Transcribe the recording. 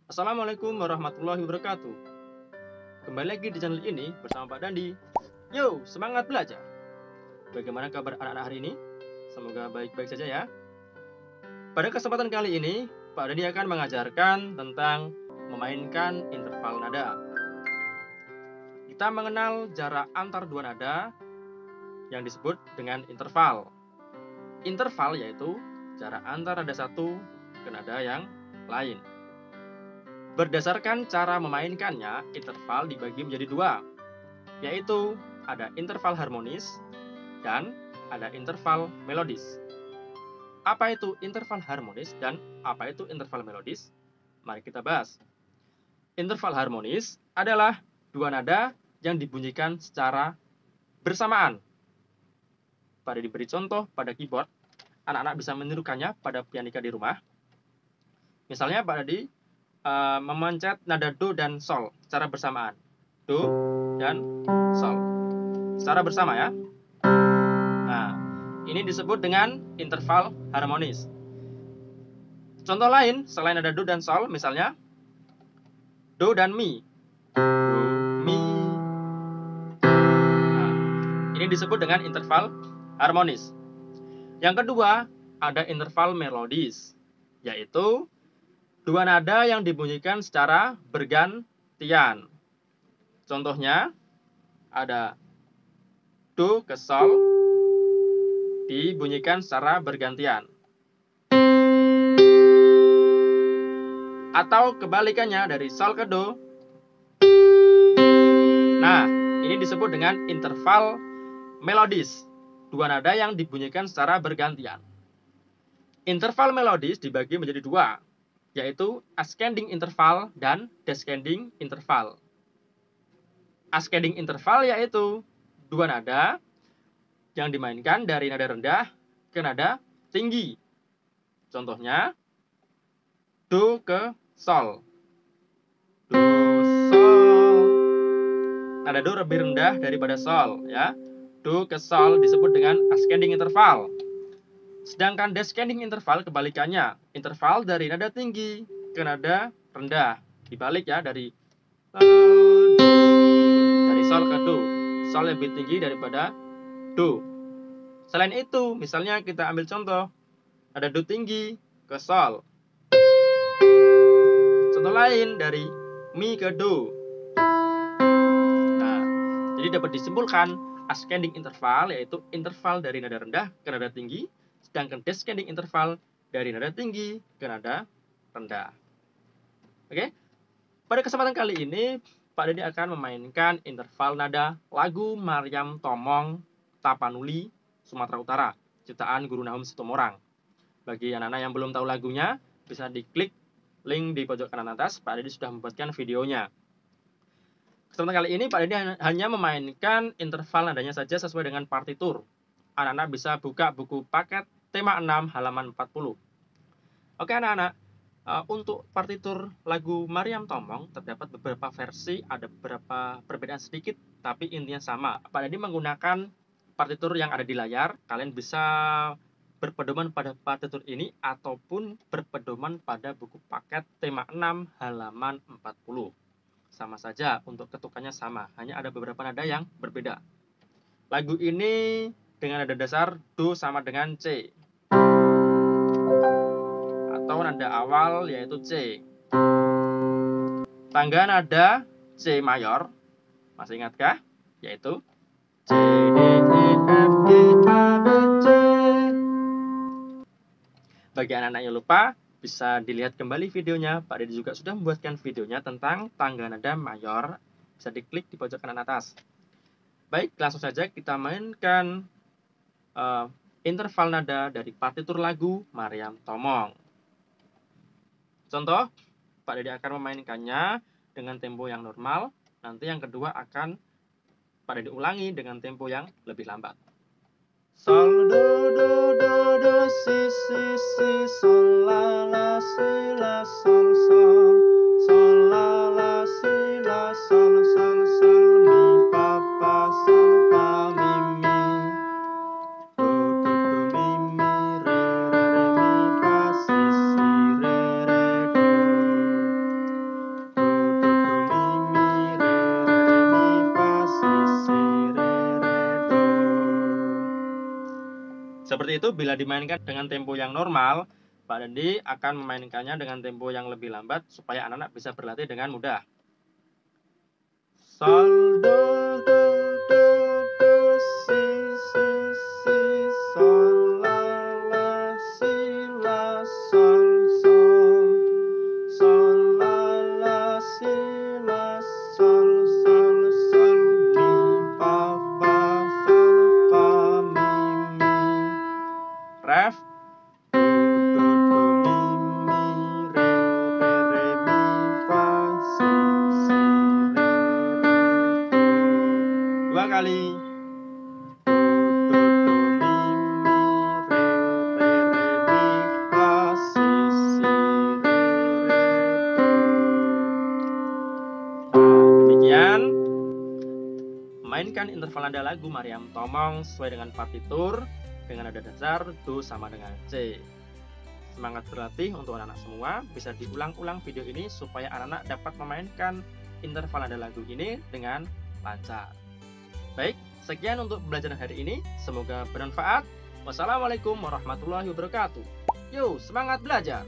Assalamualaikum warahmatullahi wabarakatuh. Kembali lagi di channel ini bersama Pak Dandi. Yo, semangat belajar. Bagaimana kabar anak-anak hari ini? Semoga baik-baik saja ya. Pada kesempatan kali ini, Pak Dandi akan mengajarkan tentang memainkan interval nada. Kita mengenal jarak antar dua nada yang disebut dengan interval. Interval yaitu jarak antar nada satu ke nada yang lain. Berdasarkan cara memainkannya, interval dibagi menjadi dua, yaitu ada interval harmonis dan ada interval melodis. Apa itu interval harmonis dan apa itu interval melodis? Mari kita bahas. Interval harmonis adalah dua nada yang dibunyikan secara bersamaan. Pada diberi contoh pada keyboard, anak-anak bisa menirukannya pada pianika di rumah. Misalnya Pak Dadi memencet nada do dan sol secara bersamaan. Do dan sol secara bersama ya. Nah, ini disebut dengan interval harmonis. Contoh lain selain ada do dan sol, misalnya do dan mi. Do, mi. Nah, ini disebut dengan interval harmonis. Yang kedua, ada interval melodis, yaitu dua nada yang dibunyikan secara bergantian. Contohnya ada do ke sol dibunyikan secara bergantian. Atau kebalikannya dari sol ke do. Nah, ini disebut dengan interval melodis. Dua nada yang dibunyikan secara bergantian. Interval melodis dibagi menjadi dua, yaitu ascending interval dan descending interval. Ascending interval yaitu dua nada yang dimainkan dari nada rendah ke nada tinggi. Contohnya do ke sol. Do, sol. Nada do lebih rendah daripada sol ya. Do ke sol disebut dengan ascending interval. Sedangkan descending interval kebalikannya, interval dari nada tinggi ke nada rendah. Dibalik ya, dari sol ke do. Sol lebih tinggi daripada do. Selain itu, misalnya kita ambil contoh, nada do tinggi ke sol. Contoh lain dari mi ke do. Nah, jadi dapat disimpulkan ascending interval yaitu interval dari nada rendah ke nada tinggi, sedangkan descending interval dari nada tinggi ke nada rendah. Oke? Pada kesempatan kali ini, Pak Dadi akan memainkan interval nada lagu Maryam Tomong Tapanuli, Sumatera Utara, ciptaan Guru Nahum Sitomorang. Bagi anak-anak yang belum tahu lagunya, bisa diklik link di pojok kanan atas. Pak Dadi sudah membuatkan videonya. Kesempatan kali ini Pak Dadi hanya memainkan interval nadanya saja sesuai dengan partitur. Anak-anak bisa buka buku paket tema 6 halaman 40. Oke anak-anak, untuk partitur lagu Maryam Tomong terdapat beberapa versi, ada beberapa perbedaan sedikit, tapi intinya sama. Pak Dadi menggunakan partitur yang ada di layar. Kalian bisa berpedoman pada partitur ini ataupun berpedoman pada buku paket tema 6 halaman 40. Sama saja, untuk ketukannya sama, hanya ada beberapa nada yang berbeda. Lagu ini dengan nada dasar do sama dengan C, atau nada awal yaitu C. Tangga nada C mayor, masih ingatkah? Yaitu C, D, E, F, G, A, B, C. Bagi anak-anak yang lupa, bisa dilihat kembali videonya. Pak Dadi juga sudah membuatkan videonya tentang tangga nada mayor. Bisa diklik di pojok kanan atas. Baik, langsung saja kita mainkan interval nada dari partitur lagu Maryam Tomong. Contoh, Pak Dadi akan memainkannya dengan tempo yang normal. Nanti yang kedua akan Pak Dadi ulangi dengan tempo yang lebih lambat. Sol, do, do, do, do, si, si, si, sol, la, la, si, la, sol, sol. Sol, la, la, si, la, sol, sol, sol. Mi, fa, fa, sol, fa, mi, mi. Do, do, do, mi, mi, re, re, re, mi, fa, si, si, re, re, do. C itu bila dimainkan dengan tempo yang normal, Pak Dendi akan memainkannya dengan tempo yang lebih lambat supaya anak-anak bisa berlatih dengan mudah. Sol, do, do, do, do, si, si, si, sol, la, la, si, la, sol, sol, sol, la, la, si, la, sol, sol, sol, mi, fa, fa, sol, fa, mi, mi. Ref, do, do, do, mi, mi, re, re, re, mi, fa, si, si, re, re, do. Dua kali. Do, do, do, mi, mi, re, re, re, mi, fa, si, si, re, re, do. Nah, demikian mainkan interval nada lagu Maryam Tomong sesuai dengan partitur dengan nada dasar Do sama dengan C. Semangat berlatih untuk anak-anak semua. Bisa diulang-ulang video ini supaya anak-anak dapat memainkan interval nada lagu ini dengan lancar. Baik, sekian untuk pembelajaran hari ini. Semoga bermanfaat. Wassalamualaikum warahmatullahi wabarakatuh. Yuk, semangat belajar!